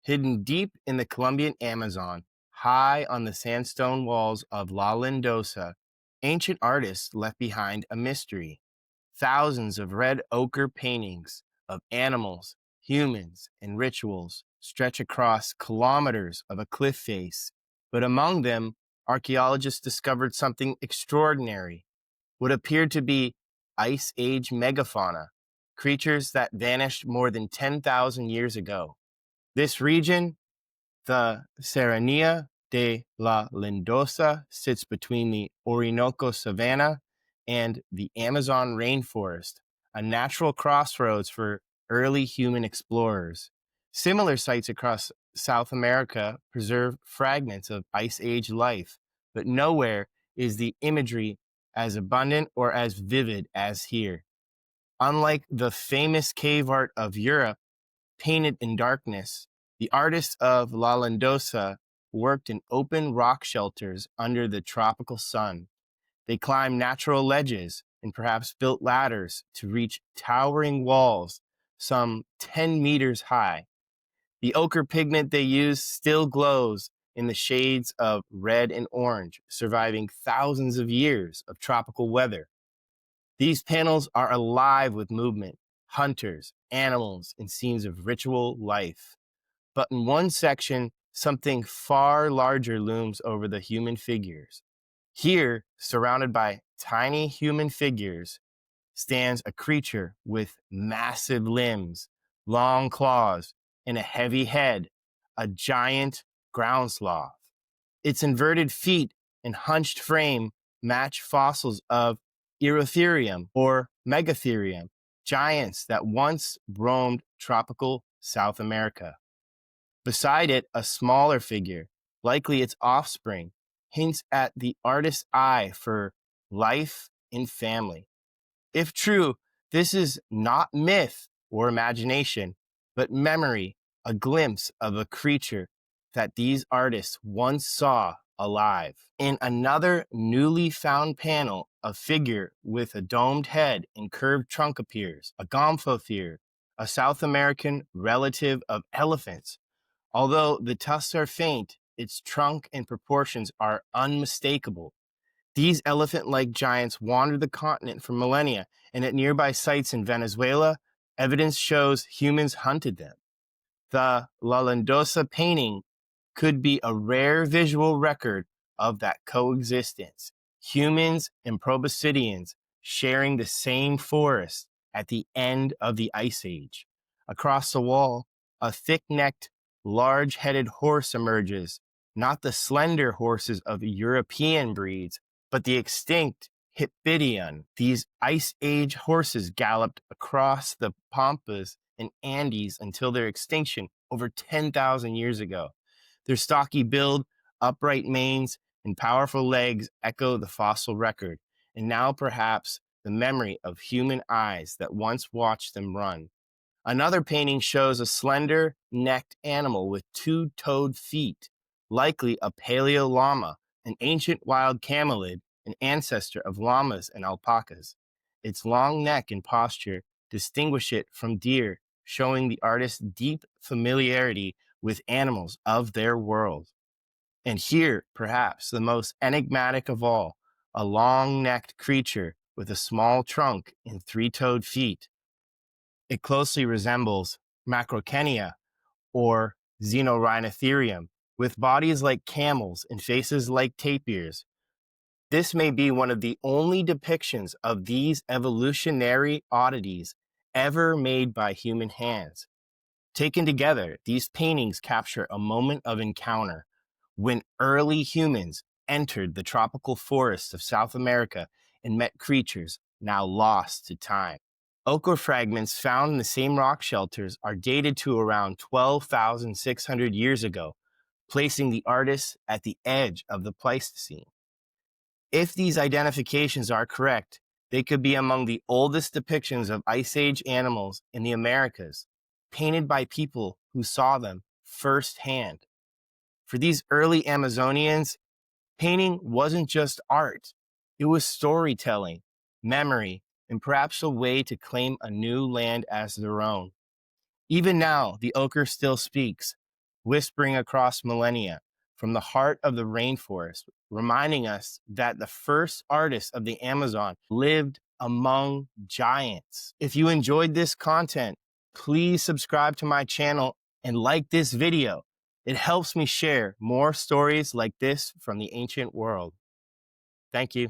Hidden deep in the Colombian Amazon, high on the sandstone walls of La Lindosa, ancient artists left behind a mystery. Thousands of red ochre paintings of animals, humans, and rituals stretch across kilometers of a cliff face. But among them, archaeologists discovered something extraordinary, what appeared to be Ice Age megafauna, creatures that vanished more than 10,000 years ago. This region, the Serranía de la Lindosa, sits between the Orinoco savanna and the Amazon rainforest, a natural crossroads for early human explorers. Similar sites across South America preserve fragments of Ice Age life, but nowhere is the imagery as abundant or as vivid as here. Unlike the famous cave art of Europe, painted in darkness, the artists of La Lendosa worked in open rock shelters under the tropical sun. They climbed natural ledges and perhaps built ladders to reach towering walls some 10 meters high. The ochre pigment they used still glows in the shades of red and orange, surviving thousands of years of tropical weather. These panels are alive with movement, hunters, animals, and scenes of ritual life. But in one section, something far larger looms over the human figures. Here, surrounded by tiny human figures, stands a creature with massive limbs, long claws, and a heavy head, a giant ground sloth. Its inverted feet and hunched frame match fossils of Erotherium or Megatherium, giants that once roamed tropical South America. Beside it, a smaller figure, likely its offspring, hints at the artist's eye for life and family. If true, this is not myth or imagination, but memory, a glimpse of a creature that these artists once saw alive. In another newly found panel, a figure with a domed head and curved trunk appears, a Gomphothere, a South American relative of elephants. Although the tusks are faint, its trunk and proportions are unmistakable. These elephant-like giants wandered the continent for millennia, and at nearby sites in Venezuela, evidence shows humans hunted them. The La Lendosa painting could be a rare visual record of that coexistence. Humans and proboscideans sharing the same forest at the end of the Ice Age. Across the wall, a thick-necked, large-headed horse emerges, not the slender horses of European breeds, but the extinct Hippidion. These Ice Age horses galloped across the Pampas and Andes until their extinction over 10,000 years ago. Their stocky build, upright manes, and powerful legs echo the fossil record, and now perhaps the memory of human eyes that once watched them run. Another painting shows a slender, necked animal with two-toed feet, likely a paleo llama, an ancient wild camelid, an ancestor of llamas and alpacas. Its long neck and posture distinguish it from deer, showing the artist's deep familiarity with animals of their world. And here, perhaps the most enigmatic of all, a long-necked creature with a small trunk and three-toed feet. It closely resembles Macrauchenia or Xenorhinotherium, with bodies like camels and faces like tapirs. This may be one of the only depictions of these evolutionary oddities ever made by human hands. Taken together, these paintings capture a moment of encounter when early humans entered the tropical forests of South America and met creatures now lost to time. Ochre fragments found in the same rock shelters are dated to around 12,600 years ago, placing the artists at the edge of the Pleistocene. If these identifications are correct, they could be among the oldest depictions of Ice Age animals in the Americas, painted by people who saw them firsthand. For these early Amazonians, painting wasn't just art. It was storytelling, memory, and perhaps a way to claim a new land as their own. Even now, the ochre still speaks, whispering across millennia from the heart of the rainforest, reminding us that the first artists of the Amazon lived among giants. If you enjoyed this content, please subscribe to my channel and like this video. It helps me share more stories like this from the ancient world. Thank you.